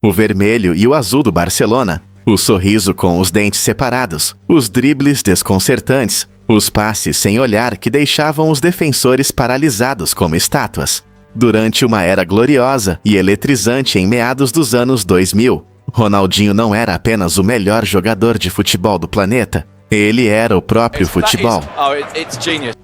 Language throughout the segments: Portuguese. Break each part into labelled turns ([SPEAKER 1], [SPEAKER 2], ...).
[SPEAKER 1] o vermelho e o azul do Barcelona, o sorriso com os dentes separados, os dribles desconcertantes, os passes sem olhar que deixavam os defensores paralisados como estátuas. Durante uma era gloriosa e eletrizante em meados dos anos 2000, Ronaldinho não era apenas o melhor jogador de futebol do planeta, ele era o próprio futebol.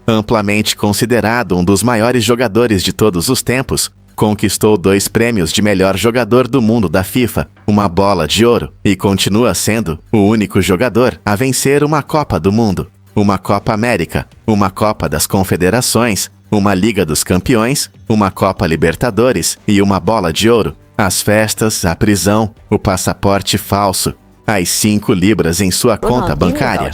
[SPEAKER 1] Amplamente considerado um dos maiores jogadores de todos os tempos, conquistou 2 prêmios de melhor jogador do mundo da FIFA, uma bola de ouro, e continua sendo o único jogador a vencer uma Copa do Mundo, uma Copa América, uma Copa das Confederações, uma Liga dos Campeões, uma Copa Libertadores e uma bola de ouro. As festas, a prisão, o passaporte falso, as 5 libras em sua conta bancária.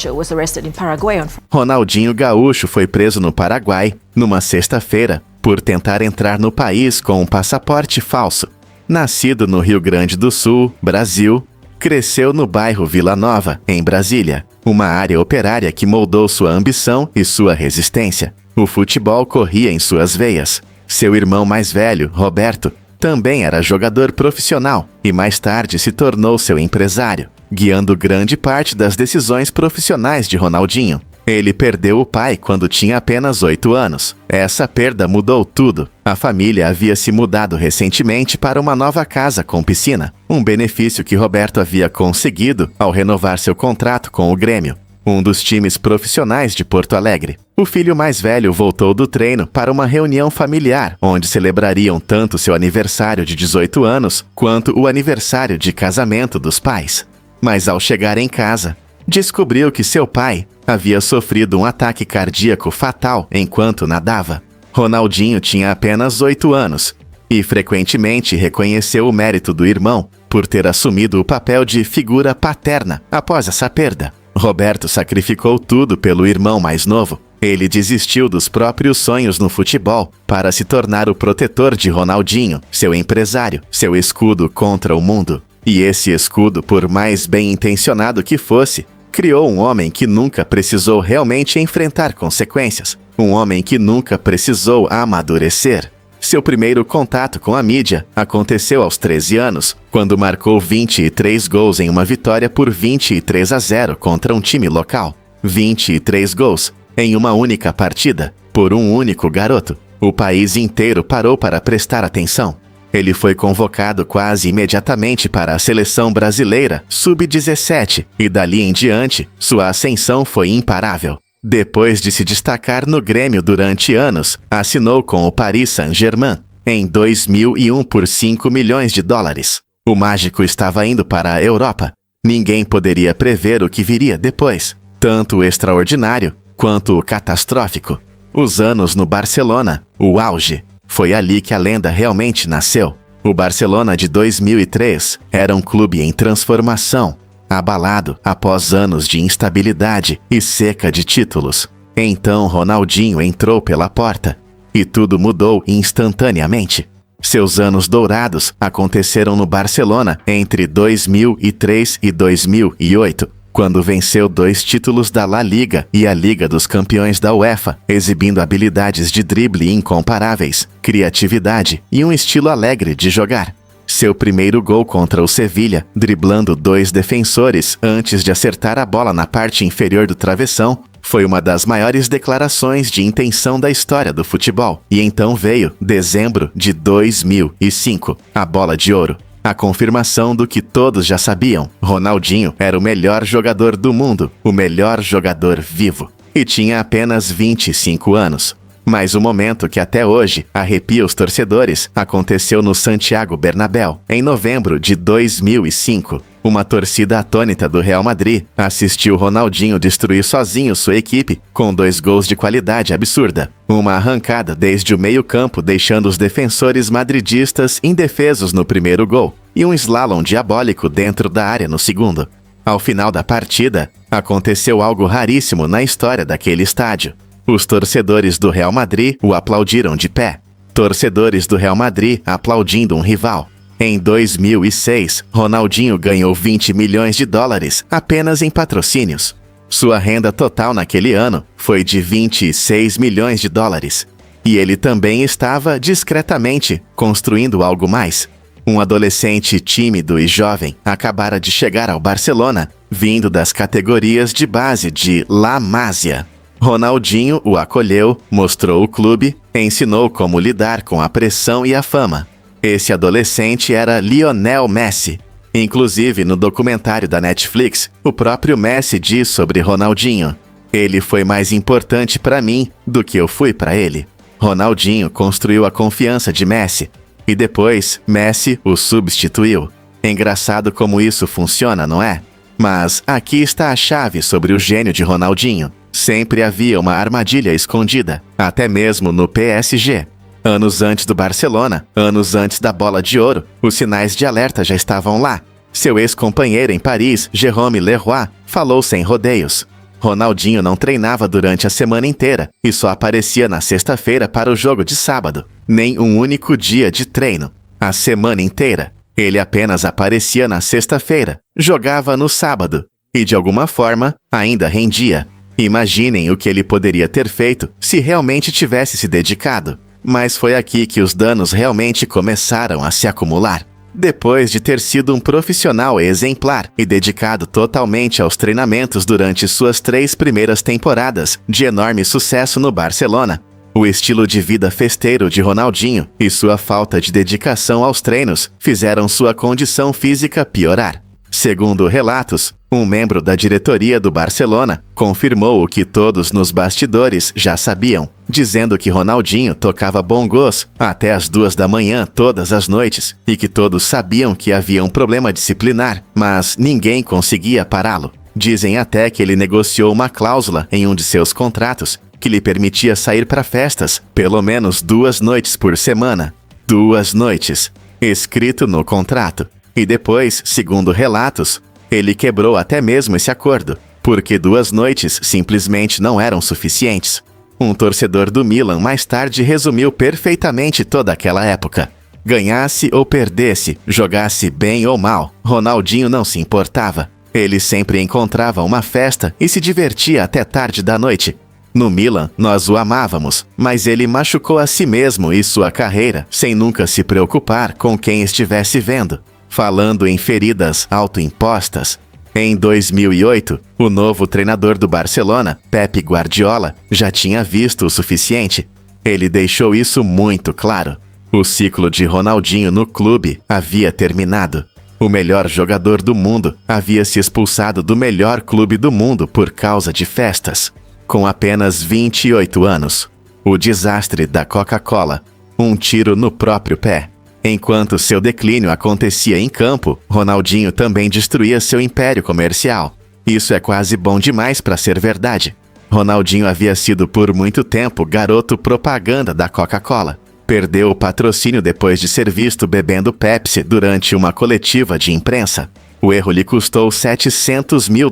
[SPEAKER 1] Ronaldinho Gaúcho foi preso no Paraguai, numa sexta-feira, por tentar entrar no país com um passaporte falso. Nascido no Rio Grande do Sul, Brasil, cresceu no bairro Vila Nova, em Brasília, uma área operária que moldou sua ambição e sua resistência. O futebol corria em suas veias. Seu irmão mais velho, Roberto, também era jogador profissional e mais tarde se tornou seu empresário, guiando grande parte das decisões profissionais de Ronaldinho. Ele perdeu o pai quando tinha apenas 8 anos. Essa perda mudou tudo. A família havia se mudado recentemente para uma nova casa com piscina, um benefício que Roberto havia conseguido ao renovar seu contrato com o Grêmio, um dos times profissionais de Porto Alegre. O filho mais velho voltou do treino para uma reunião familiar, onde celebrariam tanto seu aniversário de 18 anos, quanto o aniversário de casamento dos pais. Mas ao chegar em casa, descobriu que seu pai havia sofrido um ataque cardíaco fatal enquanto nadava. Ronaldinho tinha apenas 8 anos e frequentemente reconheceu o mérito do irmão por ter assumido o papel de figura paterna após essa perda. Roberto sacrificou tudo pelo irmão mais novo. Ele desistiu dos próprios sonhos no futebol para se tornar o protetor de Ronaldinho, seu empresário, seu escudo contra o mundo. E esse escudo, por mais bem intencionado que fosse, criou um homem que nunca precisou realmente enfrentar consequências. Um homem que nunca precisou amadurecer. Seu primeiro contato com a mídia aconteceu aos 13 anos, quando marcou 23 gols em uma vitória por 23-0 contra um time local. 23 gols em uma única partida, por um único garoto. O país inteiro parou para prestar atenção. Ele foi convocado quase imediatamente para a seleção brasileira sub-17 e dali em diante, sua ascensão foi imparável. Depois de se destacar no Grêmio durante anos, assinou com o Paris Saint-Germain em 2001 por 5 milhões de dólares. O mágico estava indo para a Europa. Ninguém poderia prever o que viria depois, tanto o extraordinário quanto o catastrófico. Os anos no Barcelona, o auge. Foi ali que a lenda realmente nasceu. O Barcelona de 2003 era um clube em transformação, abalado após anos de instabilidade e seca de títulos. Então Ronaldinho entrou pela porta e tudo mudou instantaneamente. Seus anos dourados aconteceram no Barcelona entre 2003 e 2008, quando venceu 2 títulos da La Liga e a Liga dos Campeões da UEFA, exibindo habilidades de drible incomparáveis, criatividade e um estilo alegre de jogar. Seu primeiro gol contra o Sevilha, driblando 2 defensores antes de acertar a bola na parte inferior do travessão, foi uma das maiores declarações de intenção da história do futebol. E então veio dezembro de 2005, a Bola de Ouro. A confirmação do que todos já sabiam: Ronaldinho era o melhor jogador do mundo, o melhor jogador vivo. E tinha apenas 25 anos. Mas o momento que até hoje arrepia os torcedores aconteceu no Santiago Bernabéu, em novembro de 2005. Uma torcida atônita do Real Madrid assistiu Ronaldinho destruir sozinho sua equipe com 2 gols de qualidade absurda. Uma arrancada desde o meio-campo deixando os defensores madridistas indefesos no primeiro gol e um slalom diabólico dentro da área no segundo. Ao final da partida, aconteceu algo raríssimo na história daquele estádio. Os torcedores do Real Madrid o aplaudiram de pé. Torcedores do Real Madrid aplaudindo um rival. Em 2006, Ronaldinho ganhou 20 milhões de dólares apenas em patrocínios. Sua renda total naquele ano foi de 26 milhões de dólares. E ele também estava discretamente construindo algo mais. Um adolescente tímido e jovem acabara de chegar ao Barcelona, vindo das categorias de base de La Masia. Ronaldinho o acolheu, mostrou o clube, ensinou como lidar com a pressão e a fama. Esse adolescente era Lionel Messi. Inclusive, no documentário da Netflix, o próprio Messi diz sobre Ronaldinho: "Ele foi mais importante para mim do que eu fui para ele." Ronaldinho construiu a confiança de Messi, e depois Messi o substituiu. Engraçado como isso funciona, não é? Mas aqui está a chave sobre o gênio de Ronaldinho. Sempre havia uma armadilha escondida, até mesmo no PSG. Anos antes do Barcelona, anos antes da Bola de Ouro, os sinais de alerta já estavam lá. Seu ex-companheiro em Paris, Jérôme Leroy, falou sem rodeios. Ronaldinho não treinava durante a semana inteira e só aparecia na sexta-feira para o jogo de sábado. Nem um único dia de treino. A semana inteira. Ele apenas aparecia na sexta-feira, jogava no sábado e, de alguma forma, ainda rendia. Imaginem o que ele poderia ter feito se realmente tivesse se dedicado. Mas foi aqui que os danos realmente começaram a se acumular. Depois de ter sido um profissional exemplar e dedicado totalmente aos treinamentos durante suas 3 primeiras temporadas de enorme sucesso no Barcelona, o estilo de vida festeiro de Ronaldinho e sua falta de dedicação aos treinos fizeram sua condição física piorar. Segundo relatos, um membro da diretoria do Barcelona confirmou o que todos nos bastidores já sabiam, dizendo que Ronaldinho tocava bongos até as 2 da manhã todas as noites e que todos sabiam que havia um problema disciplinar, mas ninguém conseguia pará-lo. Dizem até que ele negociou uma cláusula em um de seus contratos que lhe permitia sair para festas pelo menos 2 noites por semana. 2 noites, escrito no contrato. E depois, segundo relatos, ele quebrou até mesmo esse acordo, porque 2 noites simplesmente não eram suficientes. Um torcedor do Milan mais tarde resumiu perfeitamente toda aquela época. Ganhasse ou perdesse, jogasse bem ou mal, Ronaldinho não se importava. Ele sempre encontrava uma festa e se divertia até tarde da noite. No Milan, nós o amávamos, mas ele machucou a si mesmo e sua carreira sem nunca se preocupar com quem estivesse vendo. Falando em feridas autoimpostas, em 2008, o novo treinador do Barcelona, Pep Guardiola, já tinha visto o suficiente. Ele deixou isso muito claro. O ciclo de Ronaldinho no clube havia terminado. O melhor jogador do mundo havia se expulsado do melhor clube do mundo por causa de festas. Com apenas 28 anos. O desastre da Coca-Cola. Um tiro no próprio pé. Enquanto seu declínio acontecia em campo, Ronaldinho também destruía seu império comercial. Isso é quase bom demais para ser verdade. Ronaldinho havia sido por muito tempo garoto propaganda da Coca-Cola. Perdeu o patrocínio depois de ser visto bebendo Pepsi durante uma coletiva de imprensa. O erro lhe custou $700 mil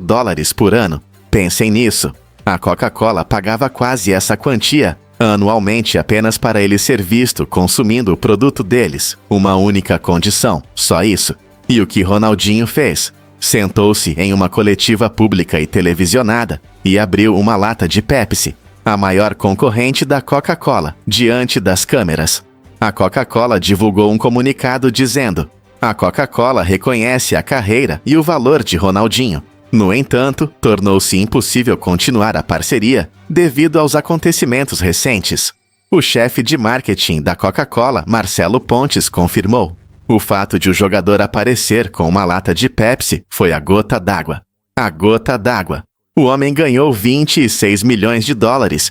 [SPEAKER 1] por ano. Pensem nisso. A Coca-Cola pagava quase essa quantia anualmente apenas para ele ser visto consumindo o produto deles. Uma única condição, só isso. E o que Ronaldinho fez? Sentou-se em uma coletiva pública e televisionada e abriu uma lata de Pepsi, a maior concorrente da Coca-Cola, diante das câmeras. A Coca-Cola divulgou um comunicado dizendo: "A Coca-Cola reconhece a carreira e o valor de Ronaldinho. No entanto, tornou-se impossível continuar a parceria devido aos acontecimentos recentes." O chefe de marketing da Coca-Cola, Marcelo Pontes, confirmou: "O fato de o jogador aparecer com uma lata de Pepsi foi a gota d'água. A gota d'água. O homem ganhou $26 milhões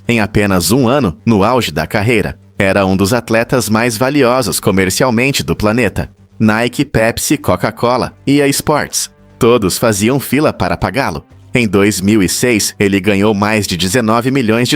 [SPEAKER 1] em apenas um ano no auge da carreira. Era um dos atletas mais valiosos comercialmente do planeta. Nike, Pepsi, Coca-Cola e EA Sports. Todos faziam fila para pagá-lo. Em 2006, ele ganhou mais de $19 milhões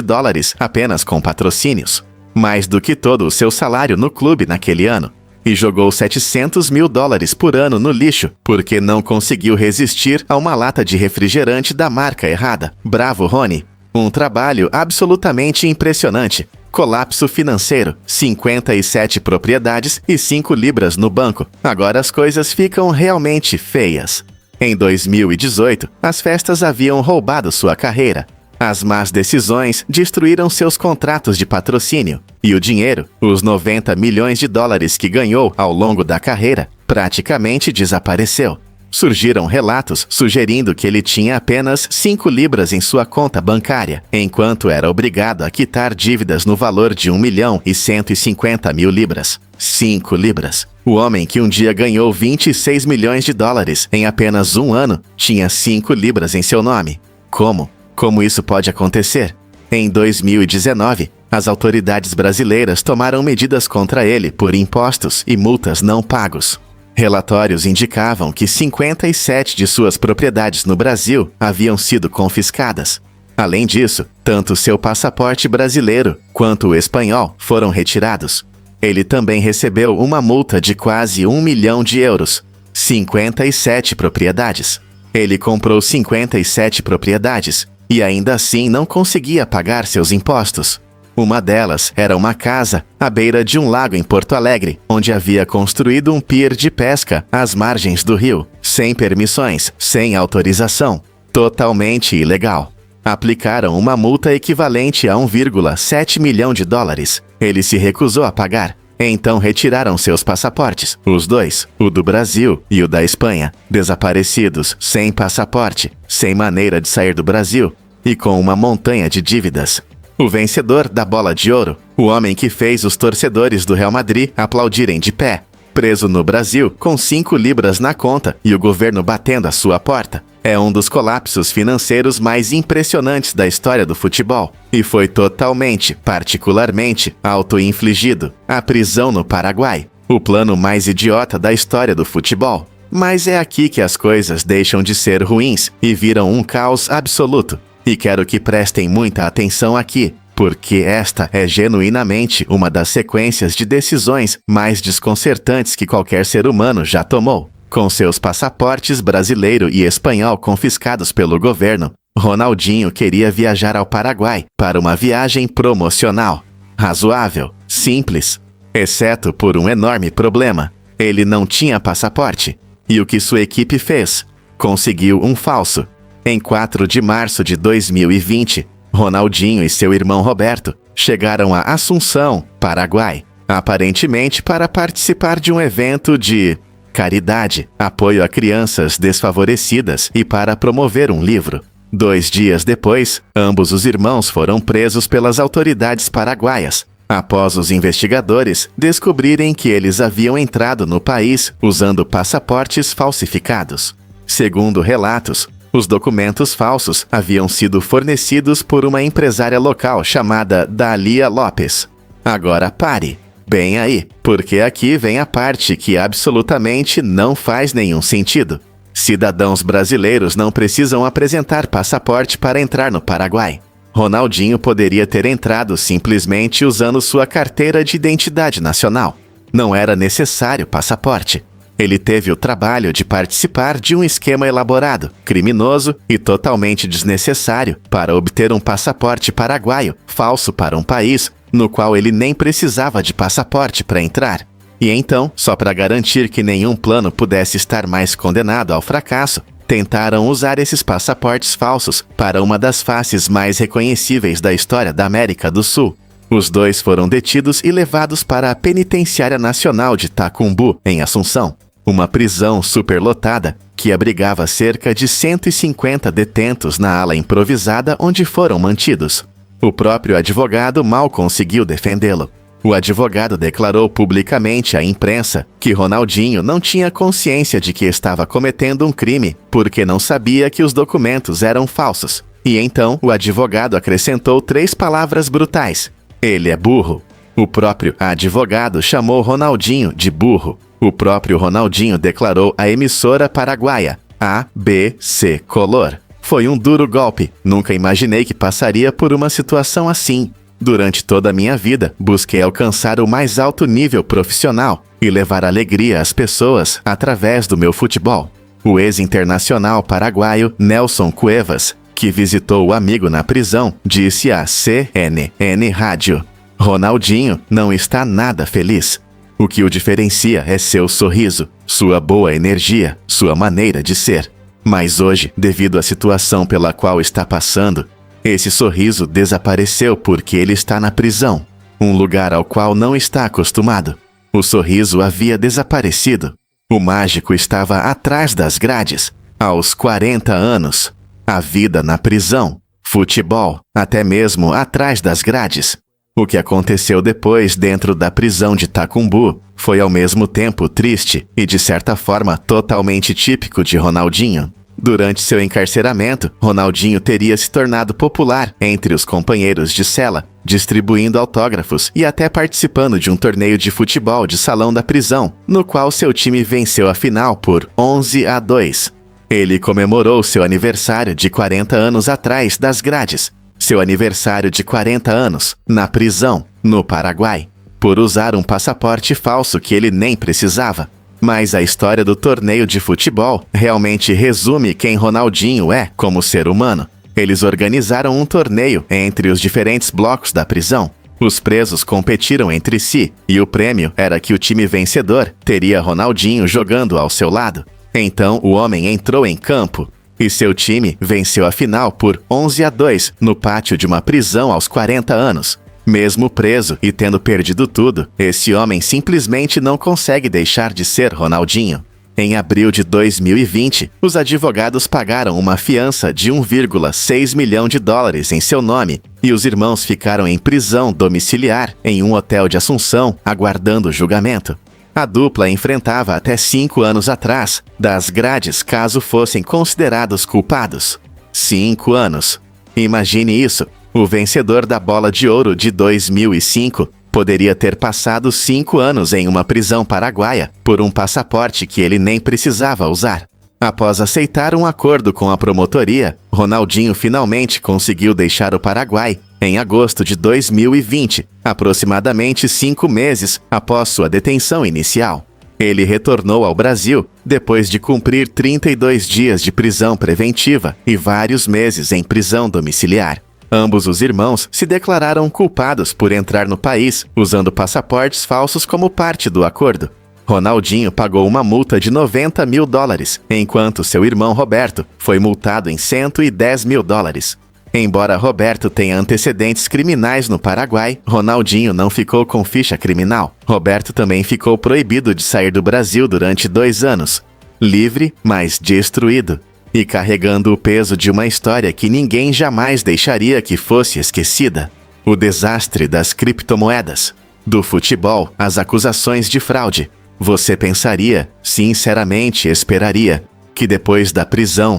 [SPEAKER 1] apenas com patrocínios. Mais do que todo o seu salário no clube naquele ano. E jogou $700 mil por ano no lixo, porque não conseguiu resistir a uma lata de refrigerante da marca errada. Bravo, Rony. Um trabalho absolutamente impressionante. Colapso financeiro, 57 propriedades e 5 libras no banco. Agora as coisas ficam realmente feias." Em 2018, as festas haviam roubado sua carreira. As más decisões destruíram seus contratos de patrocínio, e o dinheiro, os 90 milhões de dólares que ganhou ao longo da carreira, praticamente desapareceu. Surgiram relatos sugerindo que ele tinha apenas 5 libras em sua conta bancária, enquanto era obrigado a quitar dívidas no valor de 1.150.000 libras. 5 libras. O homem que um dia ganhou 26 milhões de dólares em apenas um ano tinha 5 libras em seu nome. Como? Como isso pode acontecer? Em 2019, as autoridades brasileiras tomaram medidas contra ele por impostos e multas não pagos. Relatórios indicavam que 57 de suas propriedades no Brasil haviam sido confiscadas. Além disso, tanto seu passaporte brasileiro quanto o espanhol foram retirados. Ele também recebeu uma multa de quase 1 milhão de euros. 57 propriedades. Ele comprou 57 propriedades e ainda assim não conseguia pagar seus impostos. Uma delas era uma casa à beira de um lago em Porto Alegre, onde havia construído um pier de pesca às margens do rio, sem permissões, sem autorização, totalmente ilegal. Aplicaram uma multa equivalente a 1,7 milhão de dólares. Ele se recusou a pagar. Então retiraram seus passaportes, os dois, o do Brasil e o da Espanha, desaparecidos, sem passaporte, sem maneira de sair do Brasil e com uma montanha de dívidas. O vencedor da Bola de Ouro, o homem que fez os torcedores do Real Madrid aplaudirem de pé, preso no Brasil com 5 libras na conta e o governo batendo à sua porta, é um dos colapsos financeiros mais impressionantes da história do futebol e foi totalmente, particularmente, auto-infligido. A prisão no Paraguai, o plano mais idiota da história do futebol. Mas é aqui que as coisas deixam de ser ruins e viram um caos absoluto. E quero que prestem muita atenção aqui, porque esta é genuinamente uma das sequências de decisões mais desconcertantes que qualquer ser humano já tomou. Com seus passaportes brasileiro e espanhol confiscados pelo governo, Ronaldinho queria viajar ao Paraguai para uma viagem promocional. Razoável, simples, exceto por um enorme problema. Ele não tinha passaporte. E o que sua equipe fez? Conseguiu um falso. Em 4 de março de 2020, Ronaldinho e seu irmão Roberto chegaram a Assunção, Paraguai, aparentemente para participar de um evento de caridade, apoio a crianças desfavorecidas e para promover um livro. 2 dias depois, ambos os irmãos foram presos pelas autoridades paraguaias, após os investigadores descobrirem que eles haviam entrado no país usando passaportes falsificados. Segundo relatos, os documentos falsos haviam sido fornecidos por uma empresária local chamada Dalia Lopes. Agora pare. Bem aí, porque aqui vem a parte que absolutamente não faz nenhum sentido. Cidadãos brasileiros não precisam apresentar passaporte para entrar no Paraguai. Ronaldinho poderia ter entrado simplesmente usando sua carteira de identidade nacional. Não era necessário passaporte. Ele teve o trabalho de participar de um esquema elaborado, criminoso e totalmente desnecessário para obter um passaporte paraguaio falso para um país no qual ele nem precisava de passaporte para entrar. E então, só para garantir que nenhum plano pudesse estar mais condenado ao fracasso, tentaram usar esses passaportes falsos para uma das faces mais reconhecíveis da história da América do Sul. Os dois foram detidos e levados para a Penitenciária Nacional de Tacumbu, em Assunção, uma prisão superlotada que abrigava cerca de 150 detentos na ala improvisada onde foram mantidos. O próprio advogado mal conseguiu defendê-lo. O advogado declarou publicamente à imprensa que Ronaldinho não tinha consciência de que estava cometendo um crime porque não sabia que os documentos eram falsos. E então o advogado acrescentou 3 palavras brutais: ele é burro. O próprio advogado chamou Ronaldinho de burro. O próprio Ronaldinho declarou à emissora paraguaia, ABC Color. Foi um duro golpe. Nunca imaginei que passaria por uma situação assim. Durante toda a minha vida, busquei alcançar o mais alto nível profissional e levar alegria às pessoas através do meu futebol. O ex-internacional paraguaio Nelson Cuevas, que visitou o amigo na prisão, disse à CNN Rádio: Ronaldinho não está nada feliz. O que o diferencia é seu sorriso, sua boa energia, sua maneira de ser. Mas hoje, devido à situação pela qual está passando, Esse sorriso desapareceu porque ele está na prisão, um lugar ao qual não está acostumado. O sorriso havia desaparecido. O mágico estava atrás das grades, aos 40 anos. A vida na prisão, futebol, até mesmo atrás das grades. O que aconteceu depois dentro da prisão de Tacumbu foi ao mesmo tempo triste e, de certa forma, totalmente típico de Ronaldinho. Durante seu encarceramento, Ronaldinho teria se tornado popular entre os companheiros de cela, distribuindo autógrafos e até participando de um torneio de futebol de salão da prisão, no qual seu time venceu a final por 11-2. Ele comemorou seu aniversário de 40 anos atrás das grades, seu aniversário de 40 anos, na prisão, no Paraguai, por usar um passaporte falso que ele nem precisava. Mas a história do torneio de futebol realmente resume quem Ronaldinho é como ser humano. Eles organizaram um torneio entre os diferentes blocos da prisão. Os presos competiram entre si e o prêmio era que o time vencedor teria Ronaldinho jogando ao seu lado. Então o homem entrou em campo e seu time venceu a final por 11-2 no pátio de uma prisão aos 40 anos. Mesmo preso e tendo perdido tudo, esse homem simplesmente não consegue deixar de ser Ronaldinho. Em abril de 2020, os advogados pagaram uma fiança de 1,6 milhão de dólares em seu nome e os irmãos ficaram em prisão domiciliar em um hotel de Assunção, aguardando o julgamento. A dupla enfrentava até 5 anos atrás das grades caso fossem considerados culpados. 5 anos. Imagine isso. O vencedor da Bola de Ouro de 2005 poderia ter passado 5 anos em uma prisão paraguaia por um passaporte que ele nem precisava usar. Após aceitar um acordo com a promotoria, Ronaldinho finalmente conseguiu deixar o Paraguai em agosto de 2020, aproximadamente 5 meses após sua detenção inicial. Ele retornou ao Brasil depois de cumprir 32 dias de prisão preventiva e vários meses em prisão domiciliar. Ambos os irmãos se declararam culpados por entrar no país usando passaportes falsos como parte do acordo. Ronaldinho pagou uma multa de 90 mil dólares, enquanto seu irmão Roberto foi multado em 110 mil dólares. Embora Roberto tenha antecedentes criminais no Paraguai, Ronaldinho não ficou com ficha criminal. Roberto também ficou proibido de sair do Brasil durante 2 anos. Livre, mas destruído. E carregando o peso de uma história que ninguém jamais deixaria que fosse esquecida. O desastre das criptomoedas. Do futebol às acusações de fraude. Você pensaria, sinceramente esperaria, que depois da prisão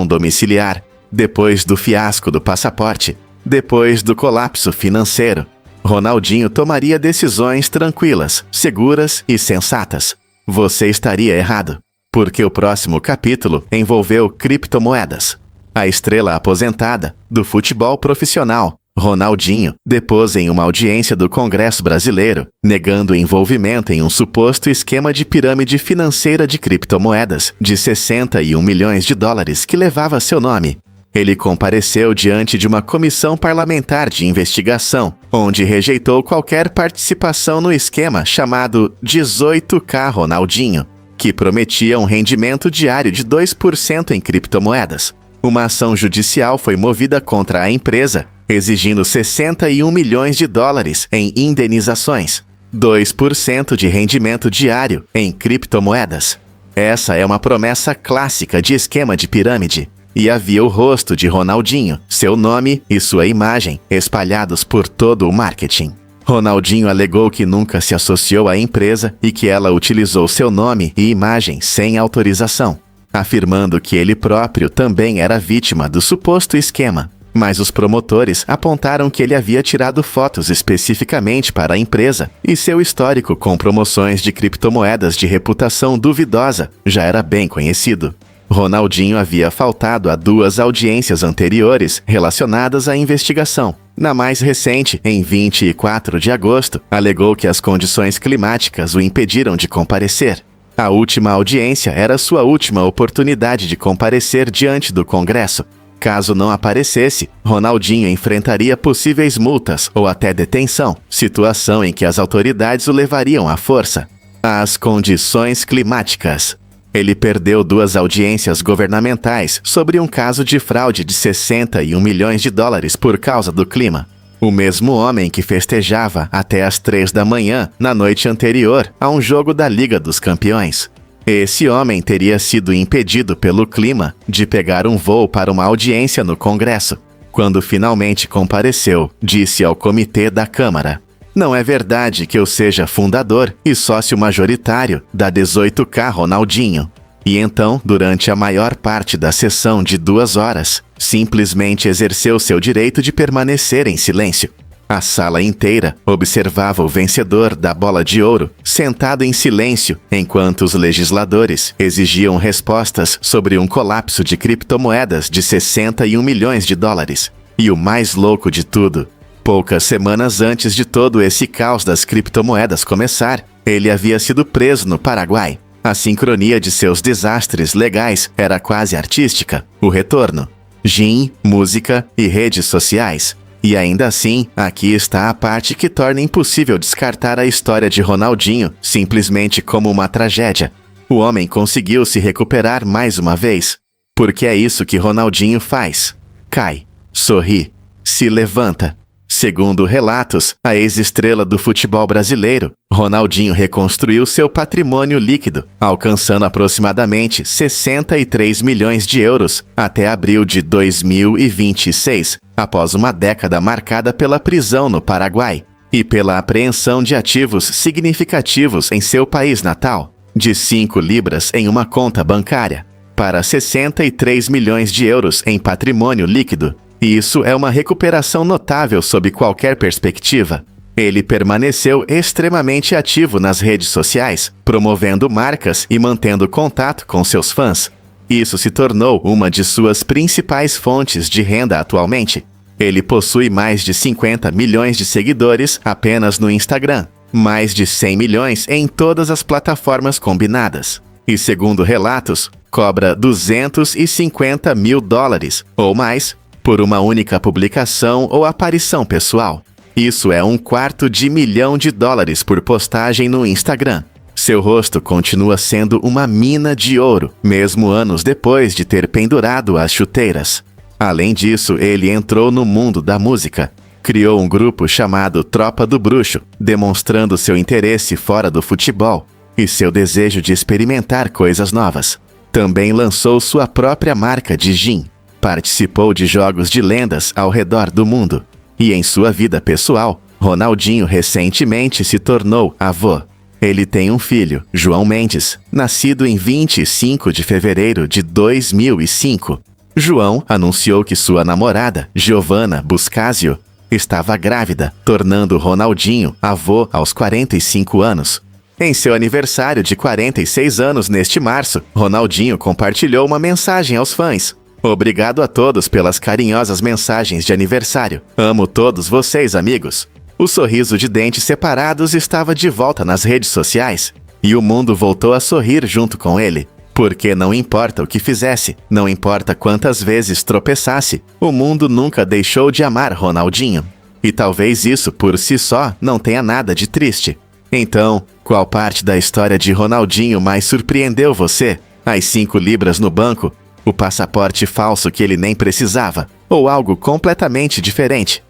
[SPEAKER 1] domiciliar, depois do fiasco do passaporte, depois do colapso financeiro, Ronaldinho tomaria decisões tranquilas, seguras e sensatas. Você estaria errado. Porque o próximo capítulo envolveu criptomoedas. A estrela aposentada do futebol profissional, Ronaldinho, depôs em uma audiência do Congresso Brasileiro, negando envolvimento em um suposto esquema de pirâmide financeira de criptomoedas de 61 milhões de dólares que levava seu nome. Ele compareceu diante de uma comissão parlamentar de investigação, onde rejeitou qualquer participação no esquema chamado 18K Ronaldinho, que prometia um rendimento diário de 2% em criptomoedas. Uma ação judicial foi movida contra a empresa, exigindo 61 milhões de dólares em indenizações. 2% de rendimento diário em criptomoedas. Essa é uma promessa clássica de esquema de pirâmide. E havia o rosto de Ronaldinho, seu nome e sua imagem espalhados por todo o marketing. Ronaldinho alegou que nunca se associou à empresa e que ela utilizou seu nome e imagem sem autorização, afirmando que ele próprio também era vítima do suposto esquema. Mas os promotores apontaram que ele havia tirado fotos especificamente para a empresa e seu histórico com promoções de criptomoedas de reputação duvidosa já era bem conhecido. Ronaldinho havia faltado a 2 audiências anteriores relacionadas à investigação. Na mais recente, em 24 de agosto, alegou que as condições climáticas o impediram de comparecer. A última audiência era sua última oportunidade de comparecer diante do Congresso. Caso não aparecesse, Ronaldinho enfrentaria possíveis multas ou até detenção, situação em que as autoridades o levariam à força. As condições climáticas. Ele perdeu 2 audiências governamentais sobre um caso de fraude de 61 milhões de dólares por causa do clima. O mesmo homem que festejava até às 3 da manhã na noite anterior a um jogo da Liga dos Campeões. Esse homem teria sido impedido pelo clima de pegar um voo para uma audiência no Congresso. Quando finalmente compareceu, disse ao comitê da Câmara: "Não é verdade que eu seja fundador e sócio majoritário da 18K Ronaldinho." E então, durante a maior parte da sessão de 2 horas, simplesmente exerceu seu direito de permanecer em silêncio. A sala inteira observava o vencedor da Bola de Ouro sentado em silêncio, enquanto os legisladores exigiam respostas sobre um colapso de criptomoedas de 61 milhões de dólares. E o mais louco de tudo, poucas semanas antes de todo esse caos das criptomoedas começar, ele havia sido preso no Paraguai. A sincronia de seus desastres legais era quase artística. O retorno, gin, música e redes sociais. E ainda assim, aqui está a parte que torna impossível descartar a história de Ronaldinho simplesmente como uma tragédia. O homem conseguiu se recuperar mais uma vez. Porque é isso que Ronaldinho faz. Cai, sorri, se levanta. Segundo relatos, a ex-estrela do futebol brasileiro, Ronaldinho reconstruiu seu patrimônio líquido, alcançando aproximadamente 63 milhões de euros até abril de 2026, após uma década marcada pela prisão no Paraguai e pela apreensão de ativos significativos em seu país natal, de 5 libras em uma conta bancária, para 63 milhões de euros em patrimônio líquido. E isso é uma recuperação notável sob qualquer perspectiva. Ele permaneceu extremamente ativo nas redes sociais, promovendo marcas e mantendo contato com seus fãs. Isso se tornou uma de suas principais fontes de renda atualmente. Ele possui mais de 50 milhões de seguidores apenas no Instagram, mais de 100 milhões em todas as plataformas combinadas. E segundo relatos, cobra 250 mil dólares ou mais por uma única publicação ou aparição pessoal. Isso é $250,000 por postagem no Instagram. Seu rosto continua sendo uma mina de ouro, mesmo anos depois de ter pendurado as chuteiras. Além disso, ele entrou no mundo da música. Criou um grupo chamado Tropa do Bruxo, demonstrando seu interesse fora do futebol e seu desejo de experimentar coisas novas. Também lançou sua própria marca de gin. Participou de jogos de lendas ao redor do mundo. E em sua vida pessoal, Ronaldinho recentemente se tornou avô. Ele tem um filho, João Mendes, nascido em 25 de fevereiro de 2005. João anunciou que sua namorada, Giovanna Buscásio, estava grávida, tornando Ronaldinho avô aos 45 anos. Em seu aniversário de 46 anos neste março, Ronaldinho compartilhou uma mensagem aos fãs. Obrigado a todos pelas carinhosas mensagens de aniversário. Amo todos vocês, amigos. O sorriso de dentes separados estava de volta nas redes sociais, e o mundo voltou a sorrir junto com ele. Porque não importa o que fizesse, não importa quantas vezes tropeçasse, o mundo nunca deixou de amar Ronaldinho. E talvez isso por si só não tenha nada de triste. Então, qual parte da história de Ronaldinho mais surpreendeu você? As 5 libras no banco? O passaporte falso que ele nem precisava? Ou algo completamente diferente?